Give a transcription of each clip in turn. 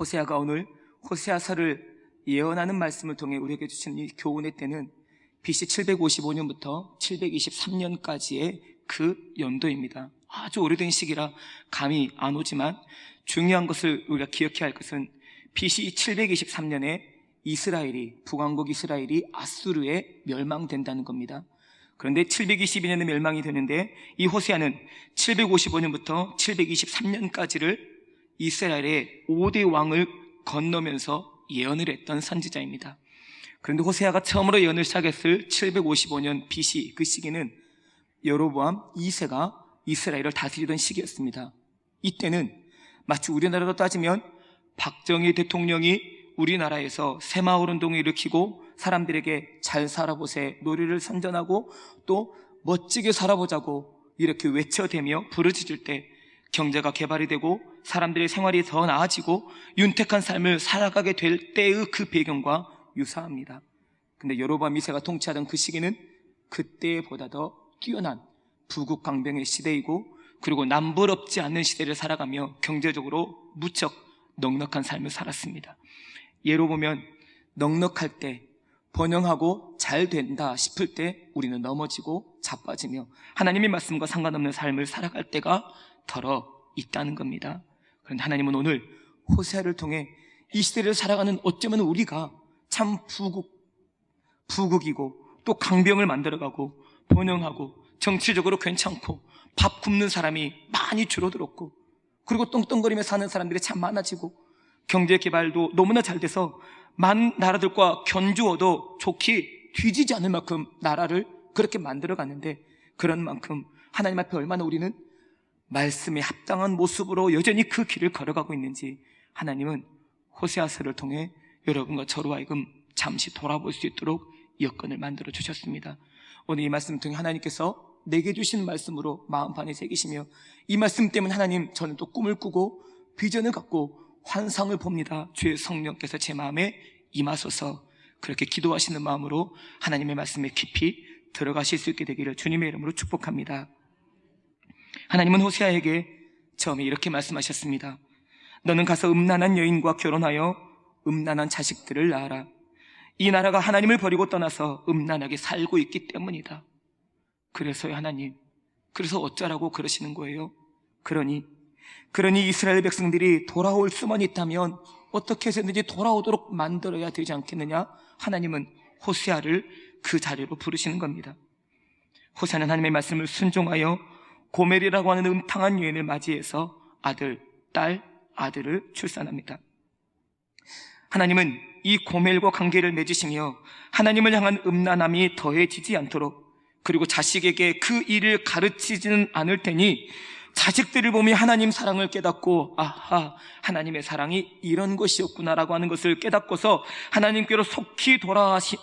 호세아가 오늘 호세아서를 예언하는 말씀을 통해 우리에게 주신 이 교훈의 때는 BC 755년부터 723년까지의 그 연도입니다. 아주 오래된 시기라 감이 안 오지만 중요한 것을 우리가 기억해야 할 것은 BC 723년에 북왕국 이스라엘이 아수르에 멸망된다는 겁니다. 그런데 722년에 멸망이 되는데 이 호세아는 755년부터 723년까지를 이스라엘의 5대 왕을 건너면서 예언을 했던 선지자입니다. 그런데 호세아가 처음으로 예언을 시작했을 755년 BC 그 시기는 여로보암 2세가 이스라엘을 다스리던 시기였습니다. 이때는 마치 우리나라로 따지면 박정희 대통령이 우리나라에서 새마을운동을 일으키고 사람들에게 잘 살아보세 노래를 선전하고 또 멋지게 살아보자고 이렇게 외쳐대며 부르짖을 때 경제가 개발이 되고 사람들의 생활이 더 나아지고 윤택한 삶을 살아가게 될 때의 그 배경과 유사합니다. 근데 여로보암 2세가 통치하던 그 시기는 그때보다 더 뛰어난 부국강병의 시대이고 그리고 남부럽지 않는 시대를 살아가며 경제적으로 무척 넉넉한 삶을 살았습니다. 예로 보면 넉넉할 때 번영하고 잘 된다 싶을 때 우리는 넘어지고 자빠지며 하나님의 말씀과 상관없는 삶을 살아갈 때가 덜어 있다는 겁니다. 그런데 하나님은 오늘 호세아를 통해 이 시대를 살아가는 어쩌면 우리가 참 부국이고 또 강병을 만들어가고 번영하고 정치적으로 괜찮고 밥 굶는 사람이 많이 줄어들었고 그리고 똥똥거리며 사는 사람들이 참 많아지고 경제 개발도 너무나 잘 돼서 많은 나라들과 견주어도 좋게 뒤지지 않을 만큼 나라를 그렇게 만들어 갔는데 그런 만큼 하나님 앞에 얼마나 우리는 말씀에 합당한 모습으로 여전히 그 길을 걸어가고 있는지 하나님은 호세아서를 통해 여러분과 저로 하여금 잠시 돌아볼 수 있도록 여건을 만들어 주셨습니다. 오늘 이 말씀 통해 하나님께서 내게 주신 말씀으로 마음판에 새기시며 이 말씀 때문에 하나님 저는 또 꿈을 꾸고 비전을 갖고 환상을 봅니다. 주의 성령께서 제 마음에 임하소서 그렇게 기도하시는 마음으로 하나님의 말씀에 깊이 들어가실 수 있게 되기를 주님의 이름으로 축복합니다. 하나님은 호세아에게 처음에 이렇게 말씀하셨습니다. 너는 가서 음란한 여인과 결혼하여 음란한 자식들을 낳아라. 이 나라가 하나님을 버리고 떠나서 음란하게 살고 있기 때문이다. 그래서요 하나님, 그래서 어쩌라고 그러시는 거예요? 그러니 이스라엘 백성들이 돌아올 수만 있다면 어떻게 해서든지 돌아오도록 만들어야 되지 않겠느냐? 하나님은 호세아를 그 자리로 부르시는 겁니다. 호세아는 하나님의 말씀을 순종하여 고멜이라고 하는 음탕한 여인을 맞이해서 아들을 출산합니다. 하나님은 이 고멜과 관계를 맺으시며 하나님을 향한 음란함이 더해지지 않도록 그리고 자식에게 그 일을 가르치지는 않을 테니 자식들을 보며 하나님 사랑을 깨닫고 아하 하나님의 사랑이 이런 것이었구나라고 하는 것을 깨닫고서 하나님께로 속히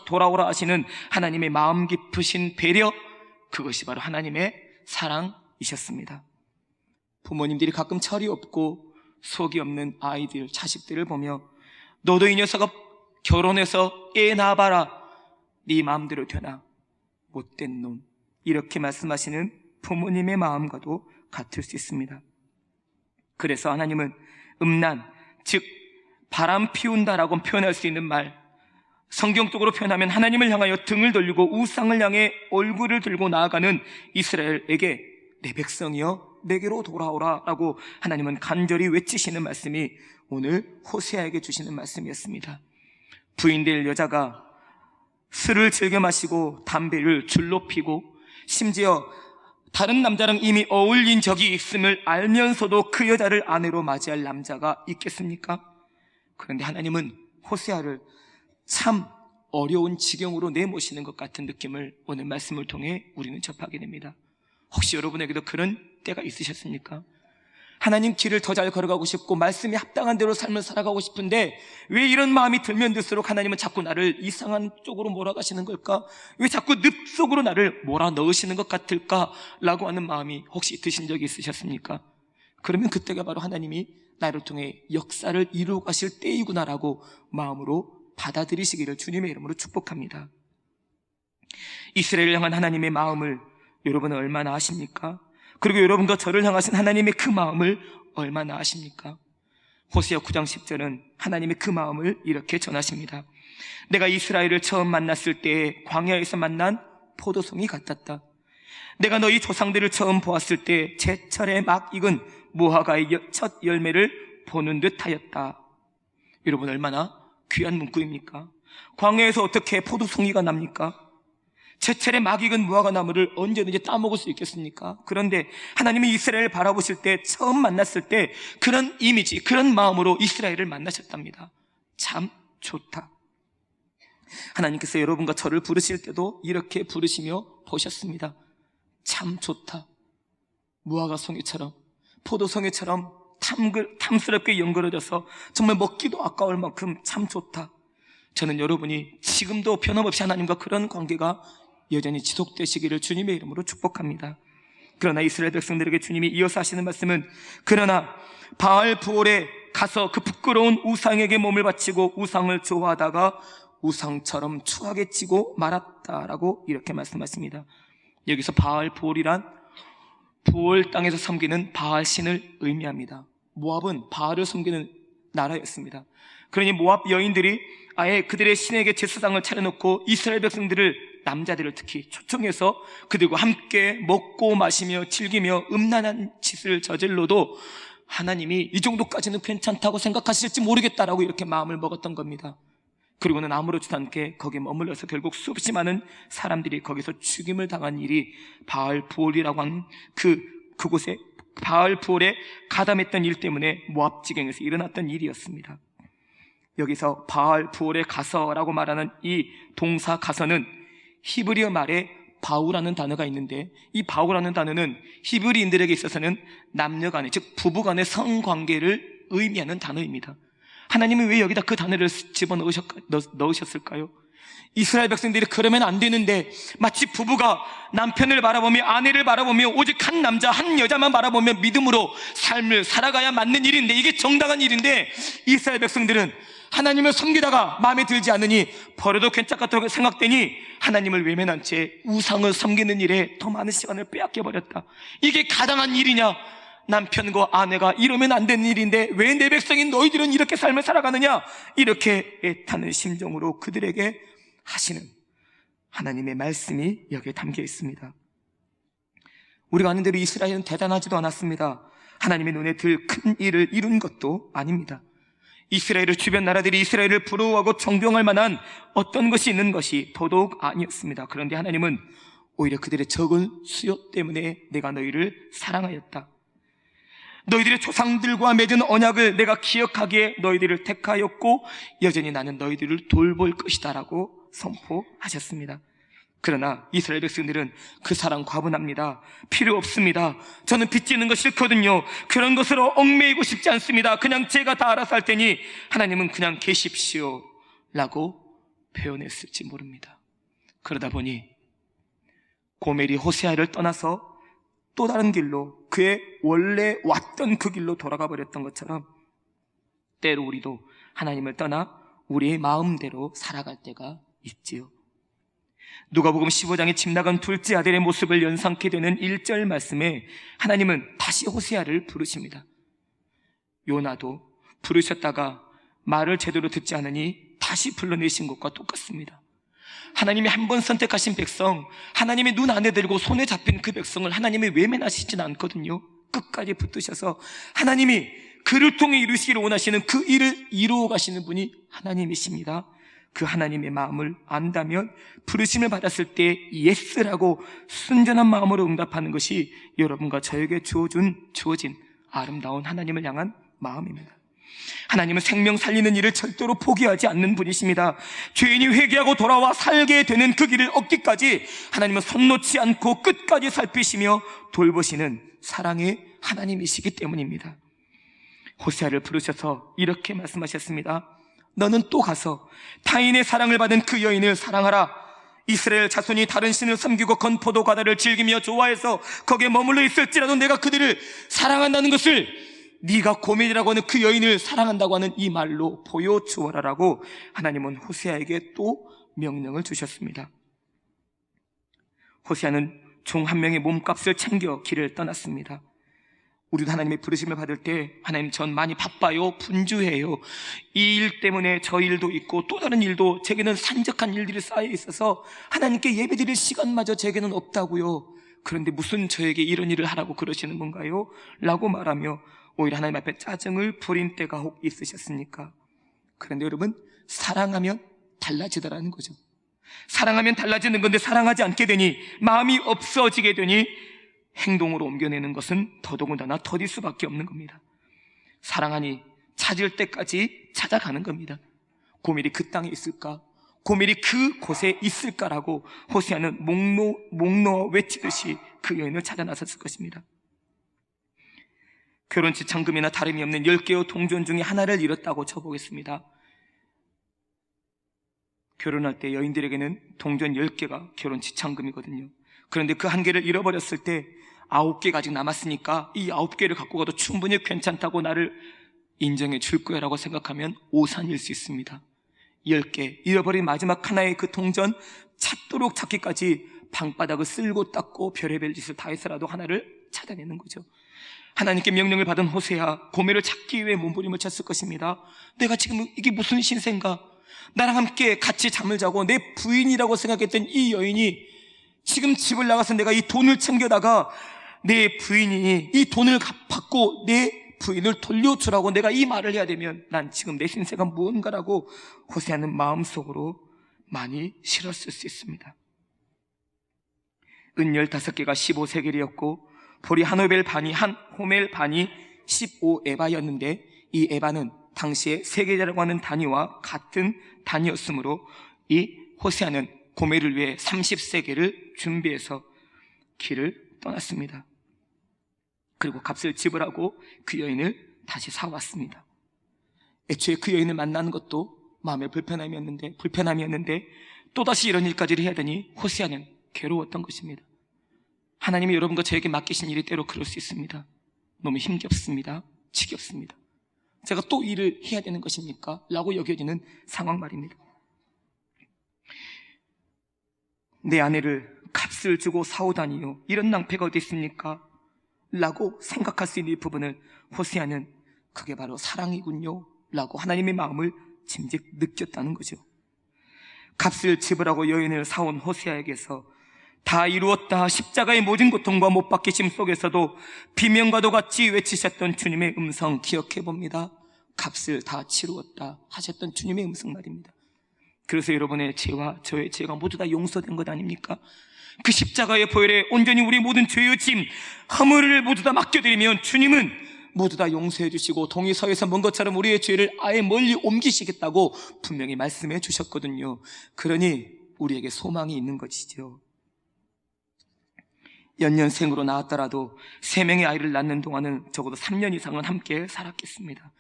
돌아오라 하시는 하나님의 마음 깊으신 배려, 그것이 바로 하나님의 사랑이셨습니다. 부모님들이 가끔 철이 없고 속이 없는 아이들, 자식들을 보며 너도 이 녀석아 결혼해서 애 낳아봐라, 네 마음대로 되나 못된 놈, 이렇게 말씀하시는 부모님의 마음과도 같을 수 있습니다. 그래서 하나님은 음란, 즉 바람 피운다라고 표현할 수 있는 말, 성경적으로 표현하면 하나님을 향하여 등을 돌리고 우상을 향해 얼굴을 들고 나아가는 이스라엘에게 내 백성이여 내게로 돌아오라 라고 하나님은 간절히 외치시는 말씀이 오늘 호세아에게 주시는 말씀이었습니다. 부인될 여자가 술을 즐겨 마시고 담배를 줄로 피고 심지어 다른 남자랑 이미 어울린 적이 있음을 알면서도 그 여자를 아내로 맞이할 남자가 있겠습니까? 그런데 하나님은 호세아를 참 어려운 지경으로 내모시는 것 같은 느낌을 오늘 말씀을 통해 우리는 접하게 됩니다. 혹시 여러분에게도 그런 때가 있으셨습니까? 하나님 길을 더 잘 걸어가고 싶고 말씀에 합당한 대로 삶을 살아가고 싶은데 왜 이런 마음이 들면 들수록 하나님은 자꾸 나를 이상한 쪽으로 몰아가시는 걸까? 왜 자꾸 늪속으로 나를 몰아넣으시는 것 같을까? 라고 하는 마음이 혹시 드신 적이 있으셨습니까? 그러면 그때가 바로 하나님이 나를 통해 역사를 이루어 가실 때이구나라고 마음으로 받아들이시기를 주님의 이름으로 축복합니다. 이스라엘을 향한 하나님의 마음을 여러분은 얼마나 아십니까? 그리고 여러분과 저를 향하신 하나님의 그 마음을 얼마나 아십니까? 호세아 9장 10절은 하나님의 그 마음을 이렇게 전하십니다. 내가 이스라엘을 처음 만났을 때 광야에서 만난 포도송이 같았다. 내가 너희 조상들을 처음 보았을 때 제철에 막 익은 무화과의 첫 열매를 보는 듯 하였다. 여러분, 얼마나 귀한 문구입니까? 광야에서 어떻게 포도송이가 납니까? 제철에 막 익은 무화과 나무를 언제든지 따먹을 수 있겠습니까? 그런데 하나님이 이스라엘을 바라보실 때, 처음 만났을 때 그런 이미지, 그런 마음으로 이스라엘을 만나셨답니다. 참 좋다. 하나님께서 여러분과 저를 부르실 때도 이렇게 부르시며 보셨습니다. 참 좋다. 무화과 송이처럼, 포도송이처럼 탐스럽게 연그러져서 정말 먹기도 아까울 만큼 참 좋다. 저는 여러분이 지금도 변함없이 하나님과 그런 관계가 여전히 지속되시기를 주님의 이름으로 축복합니다. 그러나 이스라엘 백성들에게 주님이 이어서 하시는 말씀은, 그러나 바알 부올에 가서 그 부끄러운 우상에게 몸을 바치고 우상을 좋아하다가 우상처럼 추하게 찌고 말았다라고 이렇게 말씀하십니다. 여기서 바알 부올이란 부올 땅에서 섬기는 바알 신을 의미합니다. 모압은 바알을 섬기는 나라였습니다. 그러니 모압 여인들이 아예 그들의 신에게 제사상을 차려놓고 이스라엘 백성들을, 남자들을 특히 초청해서 그들과 함께 먹고 마시며 즐기며 음란한 짓을 저질러도 하나님이 이 정도까지는 괜찮다고 생각하실지 모르겠다라고 이렇게 마음을 먹었던 겁니다. 그리고는 아무렇지도 않게 거기에 머물러서 결국 수없이 많은 사람들이 거기서 죽임을 당한 일이 바알 부올이라고 하는 그곳에 바알 부올에 가담했던 일 때문에 모압 지경에서 일어났던 일이었습니다. 여기서 바알 부올에 가서라고 말하는 이 동사 가서는 히브리어 말에 바우라는 단어가 있는데, 이 바우라는 단어는 히브리인들에게 있어서는 남녀간의, 즉 부부간의 성관계를 의미하는 단어입니다. 하나님은 왜 여기다 그 단어를 집어넣으셨을까요? 이스라엘 백성들이 그러면 안 되는데, 마치 부부가 남편을 바라보며 아내를 바라보며 오직 한 남자 한 여자만 바라보며 믿음으로 삶을 살아가야 맞는 일인데, 이게 정당한 일인데 이스라엘 백성들은 하나님을 섬기다가 마음에 들지 않으니 버려도 괜찮다고 생각되니 하나님을 외면한 채 우상을 섬기는 일에 더 많은 시간을 빼앗겨버렸다. 이게 가당한 일이냐? 남편과 아내가 이러면 안 되는 일인데 왜 내 백성인 너희들은 이렇게 삶을 살아가느냐? 이렇게 애타는 심정으로 그들에게 하시는 하나님의 말씀이 여기에 담겨 있습니다. 우리가 아는 대로 이스라엘은 대단하지도 않았습니다. 하나님의 눈에 들 큰 일을 이룬 것도 아닙니다. 이스라엘을 주변 나라들이 이스라엘을 부러워하고 존경할 만한 어떤 것이 있는 것이 더더욱 아니었습니다. 그런데 하나님은 오히려 그들의 적은 수요 때문에 내가 너희를 사랑하였다. 너희들의 조상들과 맺은 언약을 내가 기억하기에 너희들을 택하였고 여전히 나는 너희들을 돌볼 것이다 라고 선포하셨습니다. 그러나 이스라엘 백성들은 그 사랑 과분합니다. 필요 없습니다. 저는 빚지는 거 싫거든요. 그런 것으로 얽매이고 싶지 않습니다. 그냥 제가 다 알아서 할 테니 하나님은 그냥 계십시오 라고 표현했을지 모릅니다. 그러다 보니 고멜이 호세아를 떠나서 또 다른 길로, 그의 원래 왔던 그 길로 돌아가 버렸던 것처럼 때로 우리도 하나님을 떠나 우리의 마음대로 살아갈 때가 있지요. 누가복음 15장에 집 나간 둘째 아들의 모습을 연상케 되는 1절 말씀에 하나님은 다시 호세아를 부르십니다. 요나도 부르셨다가 말을 제대로 듣지 않으니 다시 불러내신 것과 똑같습니다. 하나님이 한 번 선택하신 백성, 하나님의 눈 안에 들고 손에 잡힌 그 백성을 하나님이 외면하시진 않거든요. 끝까지 붙드셔서 하나님이 그를 통해 이루시기를 원하시는 그 일을 이루어 가시는 분이 하나님이십니다. 그 하나님의 마음을 안다면 부르심을 받았을 때 예스라고 순전한 마음으로 응답하는 것이 여러분과 저에게 주어진 아름다운 하나님을 향한 마음입니다. 하나님은 생명 살리는 일을 절대로 포기하지 않는 분이십니다. 죄인이 회개하고 돌아와 살게 되는 그 길을 얻기까지 하나님은 손 놓지 않고 끝까지 살피시며 돌보시는 사랑의 하나님이시기 때문입니다. 호세아를 부르셔서 이렇게 말씀하셨습니다. 너는 또 가서 타인의 사랑을 받은 그 여인을 사랑하라. 이스라엘 자손이 다른 신을 섬기고 건포도 과다를 즐기며 좋아해서 거기에 머물러 있을지라도 내가 그들을 사랑한다는 것을 네가 고멜이라고 하는 그 여인을 사랑한다고 하는 이 말로 보여주어라라고 하나님은 호세아에게 또 명령을 주셨습니다. 호세아는 종 한 명의 몸값을 챙겨 길을 떠났습니다. 우리도 하나님의 부르심을 받을 때 하나님 전 많이 바빠요, 분주해요, 이 일 때문에 저 일도 있고 또 다른 일도 제게는 산적한 일들이 쌓여 있어서 하나님께 예배드릴 시간마저 제게는 없다고요. 그런데 무슨 저에게 이런 일을 하라고 그러시는 건가요? 라고 말하며 오히려 하나님 앞에 짜증을 부린 때가 혹 있으셨습니까? 그런데 여러분, 사랑하면 달라지더라는 거죠. 사랑하면 달라지는 건데 사랑하지 않게 되니, 마음이 없어지게 되니 행동으로 옮겨내는 것은 더더군다나 더딜 수밖에 없는 겁니다. 사랑하니 찾을 때까지 찾아가는 겁니다. 고멜이 그 땅에 있을까? 고멜이 그 곳에 있을까라고 호세아는 목놓아 외치듯이 그 여인을 찾아 나섰을 것입니다. 결혼 지참금이나 다름이 없는 10개의 동전 중에 하나를 잃었다고 쳐보겠습니다. 결혼할 때 여인들에게는 동전 10개가 결혼 지참금이거든요. 그런데 그 한 개를 잃어버렸을 때 9개가 아직 남았으니까 이 9개를 갖고 가도 충분히 괜찮다고 나를 인정해 줄 거야 라고 생각하면 오산일 수 있습니다. 10개, 잃어버린 마지막 하나의 그 동전 찾도록 찾기까지 방바닥을 쓸고 닦고 별의별 짓을 다 해서라도 하나를 찾아내는 거죠. 하나님께 명령을 받은 호세아, 고멜을 찾기 위해 몸부림을 쳤을 것입니다. 내가 지금 이게 무슨 신세인가? 나랑 함께 같이 잠을 자고 내 부인이라고 생각했던 이 여인이 지금 집을 나가서 내가 이 돈을 챙겨다가 내 부인이 이 돈을 받고 내 부인을 돌려주라고 내가 이 말을 해야 되면 난 지금 내 신세가 무언가라고 호세아는 마음속으로 많이 싫었을 수 있습니다. 은 15개가 15세겔이었고 보리 한 호멜 반이 15에바였는데 이 에바는 당시에 세겔이라고 하는 단위와 같은 단위였으므로 이 호세아는 고멜을 위해 30세겔을 준비해서 길을 떠났습니다. 그리고 값을 지불하고 그 여인을 다시 사왔습니다. 애초에 그 여인을 만나는 것도 마음의 불편함이었는데 또다시 이런 일까지를 해야 되니 호세아는 괴로웠던 것입니다. 하나님이 여러분과 저에게 맡기신 일이 때로 그럴 수 있습니다. 너무 힘겹습니다. 지겹습니다. 제가 또 일을 해야 되는 것입니까? 라고 여겨지는 상황 말입니다. 내 아내를 값을 주고 사오다니요, 이런 낭패가 어디 있습니까? 라고 생각할 수 있는 이 부분을 호세아는 그게 바로 사랑이군요 라고 하나님의 마음을 짐작 느꼈다는 거죠. 값을 지불하고 여인을 사온 호세아에게서 다 이루었다, 십자가의 모든 고통과 못 박히심 속에서도 비명과도 같이 외치셨던 주님의 음성 기억해 봅니다. 값을 다 치루었다 하셨던 주님의 음성 말입니다. 그래서 여러분의 죄와 저의 죄가 모두 다 용서된 것 아닙니까? 그 십자가의 보혈에 온전히 우리 모든 죄의 짐, 허물을 모두 다 맡겨드리면 주님은 모두 다 용서해 주시고 동이 서에서 먼 것처럼 우리의 죄를 아예 멀리 옮기시겠다고 분명히 말씀해 주셨거든요. 그러니 우리에게 소망이 있는 것이죠. 연년생으로 낳았더라도 3명의 아이를 낳는 동안은 적어도 3년 이상은 함께 살았겠습니다.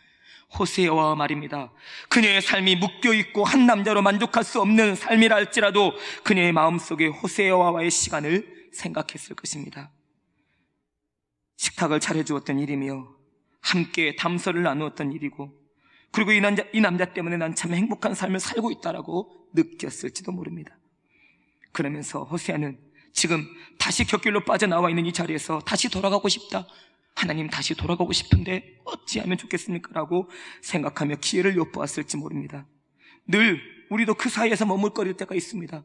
호세아와 말입니다. 그녀의 삶이 묶여있고 한 남자로 만족할 수 없는 삶이라 할지라도 그녀의 마음속에 호세아와의 시간을 생각했을 것입니다. 식탁을 차려주었던 일이며 함께 담소를 나누었던 일이고, 그리고 이 남자 때문에 난 참 행복한 삶을 살고 있다라고 느꼈을지도 모릅니다. 그러면서 호세아는 지금 다시 곁길로 빠져나와 있는 이 자리에서 다시 돌아가고 싶다, 하나님 다시 돌아가고 싶은데 어찌하면 좋겠습니까? 라고 생각하며 기회를 엿보았을지 모릅니다. 늘 우리도 그 사이에서 머물거릴 때가 있습니다.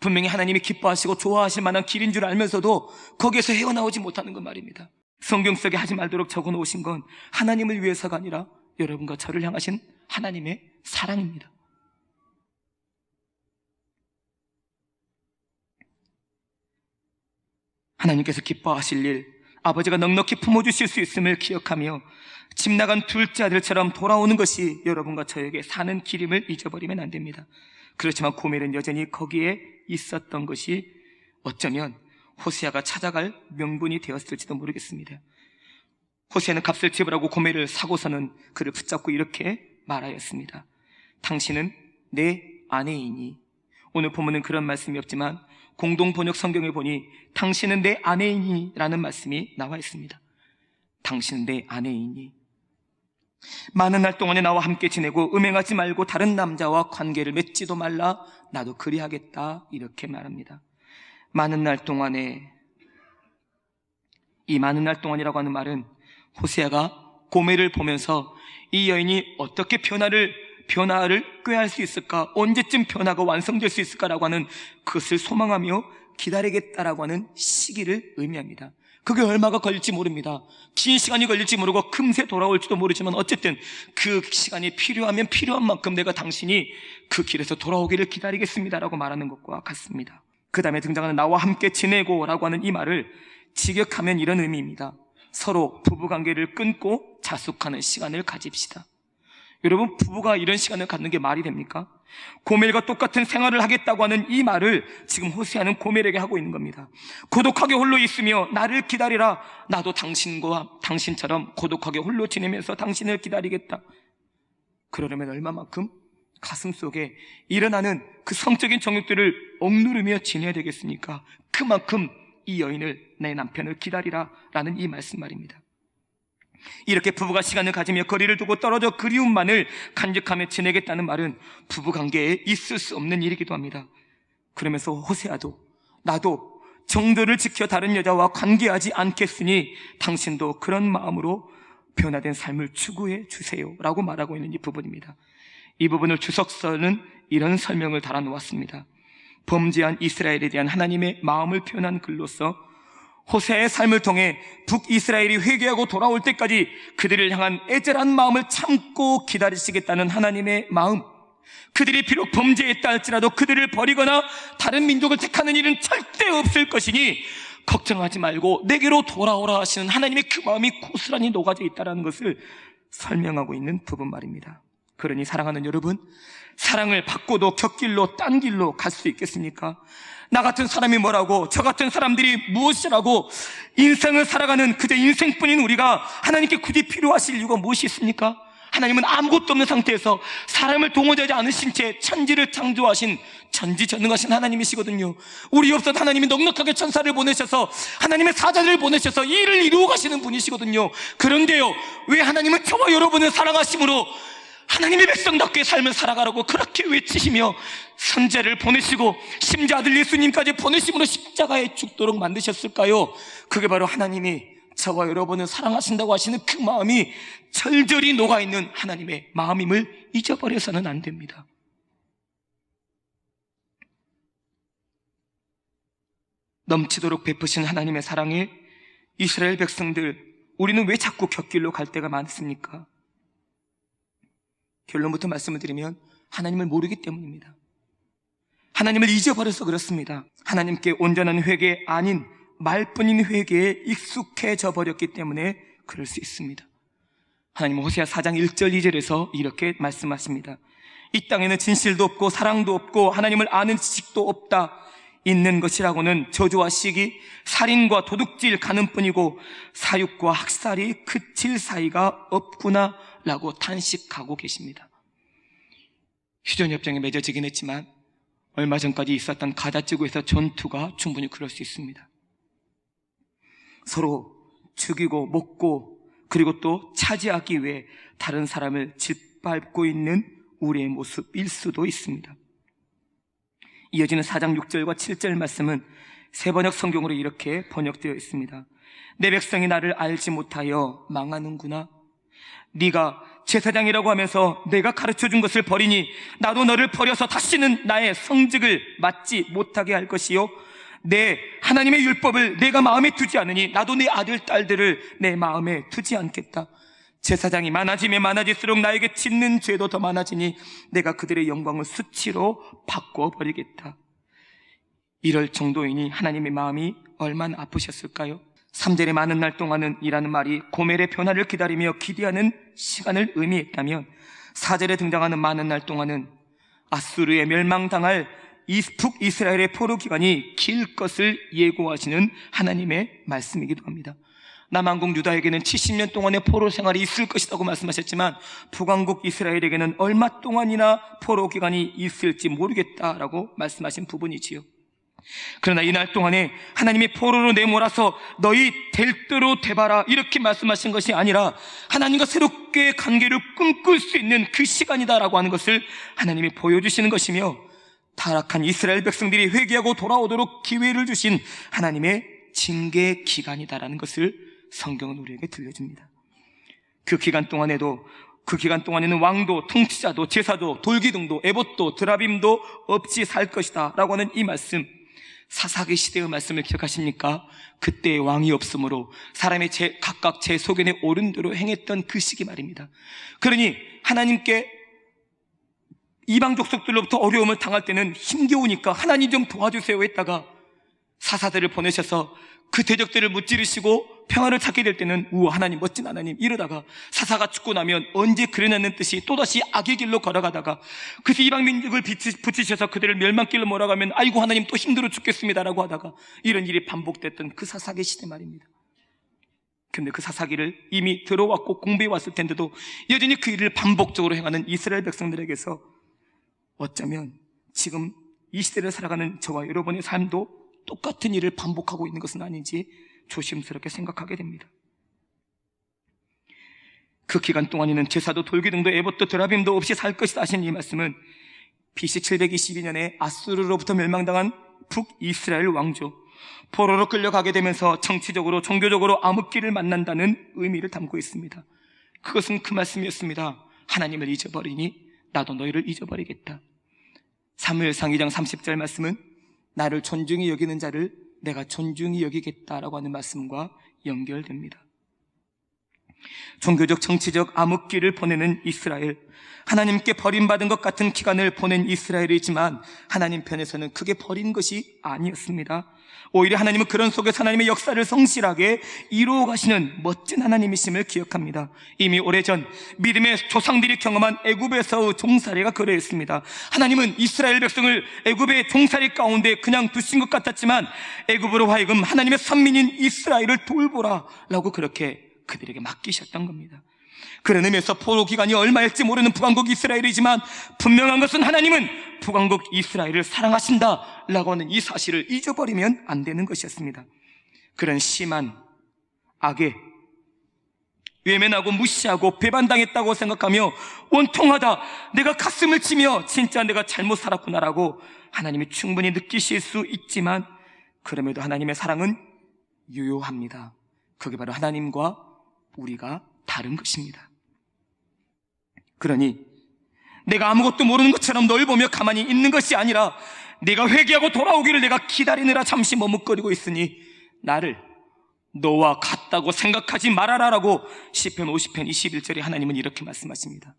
분명히 하나님이 기뻐하시고 좋아하실 만한 길인 줄 알면서도 거기에서 헤어나오지 못하는 것 말입니다. 성경 속에 하지 말도록 적어놓으신 건 하나님을 위해서가 아니라 여러분과 저를 향하신 하나님의 사랑입니다. 하나님께서 기뻐하실 일, 아버지가 넉넉히 품어주실 수 있음을 기억하며 집 나간 둘째 아들처럼 돌아오는 것이 여러분과 저에게 사는 길임을 잊어버리면 안 됩니다. 그렇지만 고멜은 여전히 거기에 있었던 것이 어쩌면 호세아가 찾아갈 명분이 되었을지도 모르겠습니다. 호세아는 값을 지불하고 고멜을 사고서는 그를 붙잡고 이렇게 말하였습니다. 당신은 내 아내이니. 오늘 본문은 그런 말씀이 없지만 공동번역 성경을 보니 당신은 내 아내이니 라는 말씀이 나와 있습니다. 당신은 내 아내이니. 많은 날 동안에 나와 함께 지내고 음행하지 말고 다른 남자와 관계를 맺지도 말라. 나도 그리하겠다. 이렇게 말합니다. 많은 날 동안에, 이 많은 날 동안이라고 하는 말은 호세아가 고멜을 보면서 이 여인이 어떻게 변화를 꾀할 수 있을까, 언제쯤 변화가 완성될 수 있을까라고 하는 그것을 소망하며 기다리겠다라고 하는 시기를 의미합니다. 그게 얼마가 걸릴지 모릅니다. 긴 시간이 걸릴지 모르고 금세 돌아올지도 모르지만 어쨌든 그 시간이 필요하면 필요한 만큼 내가 당신이 그 길에서 돌아오기를 기다리겠습니다라고 말하는 것과 같습니다. 그 다음에 등장하는 나와 함께 지내고 라고 하는 이 말을 직역하면 이런 의미입니다. 서로 부부관계를 끊고 자숙하는 시간을 가집시다. 여러분, 부부가 이런 시간을 갖는 게 말이 됩니까? 고멜과 똑같은 생활을 하겠다고 하는 이 말을 지금 호세아는 고멜에게 하고 있는 겁니다. 고독하게 홀로 있으며 나를 기다리라. 나도 당신처럼 고독하게 홀로 지내면서 당신을 기다리겠다. 그러려면 얼마만큼 가슴 속에 일어나는 그 성적인 정욕들을 억누르며 지내야 되겠습니까? 그만큼 이 여인을, 내 남편을 기다리라 라는 이 말씀 말입니다. 이렇게 부부가 시간을 가지며 거리를 두고 떨어져 그리움만을 간직하며 지내겠다는 말은 부부관계에 있을 수 없는 일이기도 합니다. 그러면서 호세아도 나도 정도를 지켜 다른 여자와 관계하지 않겠으니 당신도 그런 마음으로 변화된 삶을 추구해 주세요 라고 말하고 있는 이 부분입니다. 이 부분을 주석서는 이런 설명을 달아놓았습니다. 범죄한 이스라엘에 대한 하나님의 마음을 표현한 글로서 호세아의 삶을 통해 북이스라엘이 회개하고 돌아올 때까지 그들을 향한 애절한 마음을 참고 기다리시겠다는 하나님의 마음, 그들이 비록 범죄했다 할지라도 그들을 버리거나 다른 민족을 택하는 일은 절대 없을 것이니 걱정하지 말고 내게로 돌아오라 하시는 하나님의 그 마음이 고스란히 녹아져 있다는 것을 설명하고 있는 부분 말입니다. 그러니 사랑하는 여러분, 사랑을 받고도 곁길로 딴 길로 갈 수 있겠습니까? 나 같은 사람이 뭐라고, 저 같은 사람들이 무엇이라고 인생을 살아가는 그저 인생뿐인 우리가 하나님께 굳이 필요하실 이유가 무엇이 있습니까? 하나님은 아무것도 없는 상태에서 사람을 동원하지 않으신 채 천지를 창조하신 전지전능하신 하나님이시거든요. 우리 없어도 하나님이 넉넉하게 천사를 보내셔서 하나님의 사자들을 보내셔서 이 일을 이루어 가시는 분이시거든요. 그런데요, 왜 하나님은 저와 여러분을 사랑하심으로 하나님의 백성답게 삶을 살아가라고 그렇게 외치시며 선제를 보내시고 심지어 아들 예수님까지 보내심으로 십자가에 죽도록 만드셨을까요? 그게 바로 하나님이 저와 여러분을 사랑하신다고 하시는 그 마음이 절절히 녹아있는 하나님의 마음임을 잊어버려서는 안 됩니다. 넘치도록 베푸신 하나님의 사랑에 이스라엘 백성들, 우리는 왜 자꾸 곁길로 갈 때가 많습니까? 결론부터 말씀을 드리면 하나님을 모르기 때문입니다. 하나님을 잊어버려서 그렇습니다. 하나님께 온전한 회개 아닌 말뿐인 회개에 익숙해져 버렸기 때문에 그럴 수 있습니다. 하나님은 호세아 4장 1절 2절에서 이렇게 말씀하십니다. 이 땅에는 진실도 없고 사랑도 없고 하나님을 아는 지식도 없다. 있는 것이라고는 저주와 시기, 살인과 도둑질 가는 뿐이고 사육과 학살이 그칠 사이가 없구나 라고 탄식하고 계십니다. 휴전협정이 맺어지긴 했지만 얼마 전까지 있었던 가자 지구에서 전투가 충분히 그럴 수 있습니다. 서로 죽이고 먹고 그리고 또 차지하기 위해 다른 사람을 짓밟고 있는 우리의 모습일 수도 있습니다. 이어지는 4장 6절과 7절 말씀은 세번역 성경으로 이렇게 번역되어 있습니다. 내 백성이 나를 알지 못하여 망하는구나. 네가 제사장이라고 하면서 내가 가르쳐준 것을 버리니 나도 너를 버려서 다시는 나의 성직을 맡지 못하게 할 것이요, 내 하나님의 율법을 내가 마음에 두지 않으니 나도 내 아들 딸들을 내 마음에 두지 않겠다. 제사장이 많아지면 많아질수록 나에게 짓는 죄도 더 많아지니 내가 그들의 영광을 수치로 바꿔버리겠다. 이럴 정도이니 하나님의 마음이 얼마나 아프셨을까요? 3절의 많은 날 동안은 이라는 말이 고멜의 변화를 기다리며 기대하는 시간을 의미했다면 4절에 등장하는 많은 날 동안은 아수르에 멸망당할 북이스라엘의 포로 기간이 길 것을 예고하시는 하나님의 말씀이기도 합니다. 남왕국 유다에게는 70년 동안의 포로 생활이 있을 것이라고 말씀하셨지만 북왕국 이스라엘에게는 얼마 동안이나 포로 기간이 있을지 모르겠다라고 말씀하신 부분이지요. 그러나 이날 동안에 하나님이 포로로 내몰아서 너희 될 대로 돼봐라 이렇게 말씀하신 것이 아니라 하나님과 새롭게 관계를 꿈꿀 수 있는 그 시간이다라고 하는 것을 하나님이 보여주시는 것이며, 타락한 이스라엘 백성들이 회개하고 돌아오도록 기회를 주신 하나님의 징계 기간이다라는 것을 성경은 우리에게 들려줍니다. 그 기간 동안에는 왕도, 통치자도, 제사도, 돌기둥도, 에봇도, 드라빔도 없이 살 것이다 라고 하는 이 말씀, 사사기 시대의 말씀을 기억하십니까? 그때 왕이 없으므로 사람이 각각 제 소견에 오른 대로 행했던 그 시기 말입니다. 그러니 하나님께 이방 족속들로부터 어려움을 당할 때는 힘겨우니까 하나님 좀 도와주세요 했다가 사사들을 보내셔서 그 대적들을 무찌르시고 평화를 찾게 될 때는 우와 하나님, 멋진 하나님, 이러다가 사사가 죽고 나면 언제 그러냐는 듯이 또다시 악의 길로 걸어가다가 그래서 이방 민족을 붙이셔서 그들을 멸망길로 몰아가면 아이고 하나님 또 힘들어 죽겠습니다 라고 하다가 이런 일이 반복됐던 그 사사기 시대 말입니다. 근데 그 사사기를 이미 들어왔고 공부해 왔을 텐데도 여전히 그 일을 반복적으로 행하는 이스라엘 백성들에게서 어쩌면 지금 이 시대를 살아가는 저와 여러분의 삶도 똑같은 일을 반복하고 있는 것은 아닌지 조심스럽게 생각하게 됩니다. 그 기간 동안에는 제사도 돌기둥도 에봇도 드라빔도 없이 살 것이다 하신 이 말씀은 BC 722년에 아수르로부터 멸망당한 북이스라엘 왕조 포로로 끌려가게 되면서 정치적으로 종교적으로 암흑기를 만난다는 의미를 담고 있습니다. 그것은 그 말씀이었습니다. 하나님을 잊어버리니 나도 너희를 잊어버리겠다. 사무엘상 2장 30절 말씀은 나를 존중히 여기는 자를 내가 존중히 여기겠다라고 하는 말씀과 연결됩니다. 종교적 정치적 암흑기를 보내는 이스라엘, 하나님께 버림받은 것 같은 기간을 보낸 이스라엘이지만 하나님 편에서는 크게 버린 것이 아니었습니다. 오히려 하나님은 그런 속에서 하나님의 역사를 성실하게 이루어 가시는 멋진 하나님이심을 기억합니다. 이미 오래전 믿음의 조상들이 경험한 애굽에서의 종살이가 그러했습니다. 하나님은 이스라엘 백성을 애굽의 종살이 가운데 그냥 두신 것 같았지만 애굽으로 하여금 하나님의 선민인 이스라엘을 돌보라 라고 그렇게 그들에게 맡기셨던 겁니다. 그런 의미에서 포로 기간이 얼마일지 모르는 북왕국 이스라엘이지만 분명한 것은 하나님은 북왕국 이스라엘을 사랑하신다라고 하는 이 사실을 잊어버리면 안 되는 것이었습니다. 그런 심한 악에 외면하고 무시하고 배반당했다고 생각하며 원통하다, 내가 가슴을 치며 진짜 내가 잘못 살았구나라고 하나님이 충분히 느끼실 수 있지만 그럼에도 하나님의 사랑은 유효합니다. 그게 바로 하나님과 우리가 다른 것입니다. 그러니 내가 아무것도 모르는 것처럼 널 보며 가만히 있는 것이 아니라 내가 회개하고 돌아오기를 내가 기다리느라 잠시 머뭇거리고 있으니 나를 너와 같다고 생각하지 말아라라고 시편 50편 21절에 하나님은 이렇게 말씀하십니다.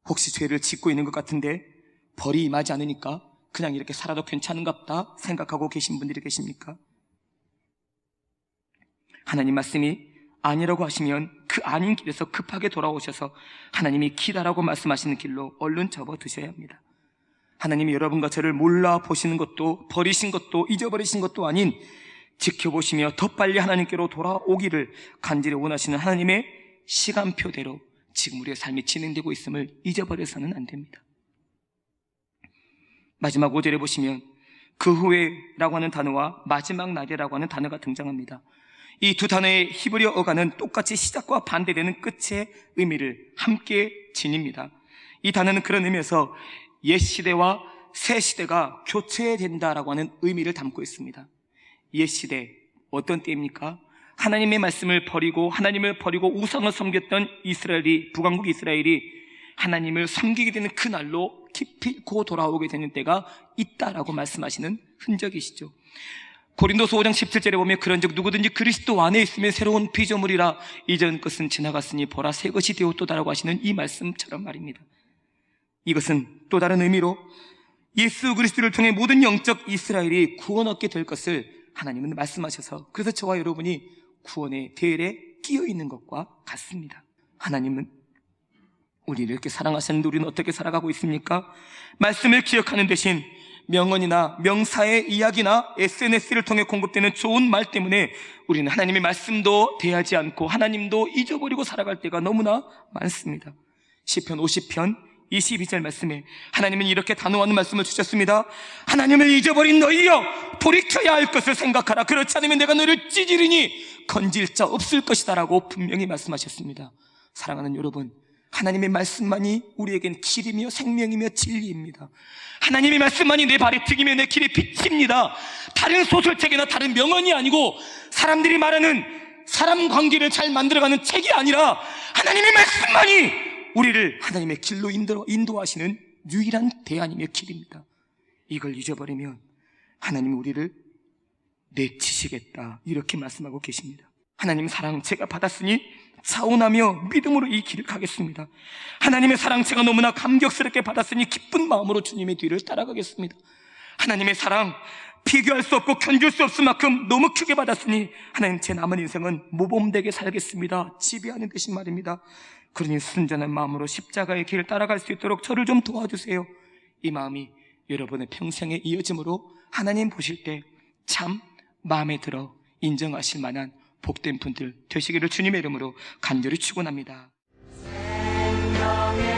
혹시 죄를 짓고 있는 것 같은데 벌이 임하지 않으니까 그냥 이렇게 살아도 괜찮은갑다 생각하고 계신 분들이 계십니까? 하나님 말씀이 아니라고 하시면 그 아닌 길에서 급하게 돌아오셔서 하나님이 기다라고 말씀하시는 길로 얼른 접어드셔야 합니다. 하나님이 여러분과 저를 몰라보시는 것도 버리신 것도 잊어버리신 것도 아닌 지켜보시며 더 빨리 하나님께로 돌아오기를 간절히 원하시는 하나님의 시간표대로 지금 우리의 삶이 진행되고 있음을 잊어버려서는 안 됩니다. 마지막 5절에 보시면 그 후에라고 하는 단어와 마지막 날이라고 하는 단어가 등장합니다. 이 두 단어의 히브리어 어간은 똑같이 시작과 반대되는 끝의 의미를 함께 지닙니다. 이 단어는 그런 의미에서 옛 시대와 새 시대가 교체된다라고 하는 의미를 담고 있습니다. 옛 시대, 어떤 때입니까? 하나님의 말씀을 버리고 하나님을 버리고 우상을 섬겼던 이스라엘이, 북왕국 이스라엘이 하나님을 섬기게 되는 그 날로 기필코 돌아오게 되는 때가 있다라고 말씀하시는 흔적이시죠. 고린도서 5장 17절에 보면 그런즉 누구든지 그리스도 안에 있으면 새로운 피조물이라 이전 것은 지나갔으니 보라 새 것이 되었도다라고 하시는 이 말씀처럼 말입니다. 이것은 또 다른 의미로 예수 그리스도를 통해 모든 영적 이스라엘이 구원 얻게 될 것을 하나님은 말씀하셔서 그래서 저와 여러분이 구원의 대열에 끼어 있는 것과 같습니다. 하나님은 우리를 이렇게 사랑하셨는데 우리는 어떻게 살아가고 있습니까? 말씀을 기억하는 대신 명언이나 명사의 이야기나 SNS를 통해 공급되는 좋은 말 때문에 우리는 하나님의 말씀도 대하지 않고 하나님도 잊어버리고 살아갈 때가 너무나 많습니다. 시편 50편 22절 말씀에 하나님은 이렇게 단호한 말씀을 주셨습니다. 하나님을 잊어버린 너희여 돌이켜야 할 것을 생각하라. 그렇지 않으면 내가 너를 찢으리니 건질 자 없을 것이다 라고 분명히 말씀하셨습니다. 사랑하는 여러분, 하나님의 말씀만이 우리에겐 길이며 생명이며 진리입니다. 하나님의 말씀만이 내 발의 등이며 내 길의 빛입니다. 다른 소설책이나 다른 명언이 아니고 사람들이 말하는 사람 관계를 잘 만들어가는 책이 아니라 하나님의 말씀만이 우리를 하나님의 길로 인도하시는 유일한 대안이며 길입니다. 이걸 잊어버리면 하나님이 우리를 내치시겠다, 이렇게 말씀하고 계십니다. 하나님 사랑 제가 받았으니 자원하며 믿음으로 이 길을 가겠습니다. 하나님의 사랑 제가 너무나 감격스럽게 받았으니 기쁜 마음으로 주님의 뒤를 따라가겠습니다. 하나님의 사랑 비교할 수 없고 견딜 수 없을 만큼 너무 크게 받았으니 하나님 제 남은 인생은 모범되게 살겠습니다. 지배하는 대신 말입니다. 그러니 순전한 마음으로 십자가의 길을 따라갈 수 있도록 저를 좀 도와주세요. 이 마음이 여러분의 평생에 이어짐으로 하나님 보실 때 참 마음에 들어 인정하실 만한 복된 분들 되시기를 주님의 이름으로 간절히 축원합니다. 생명의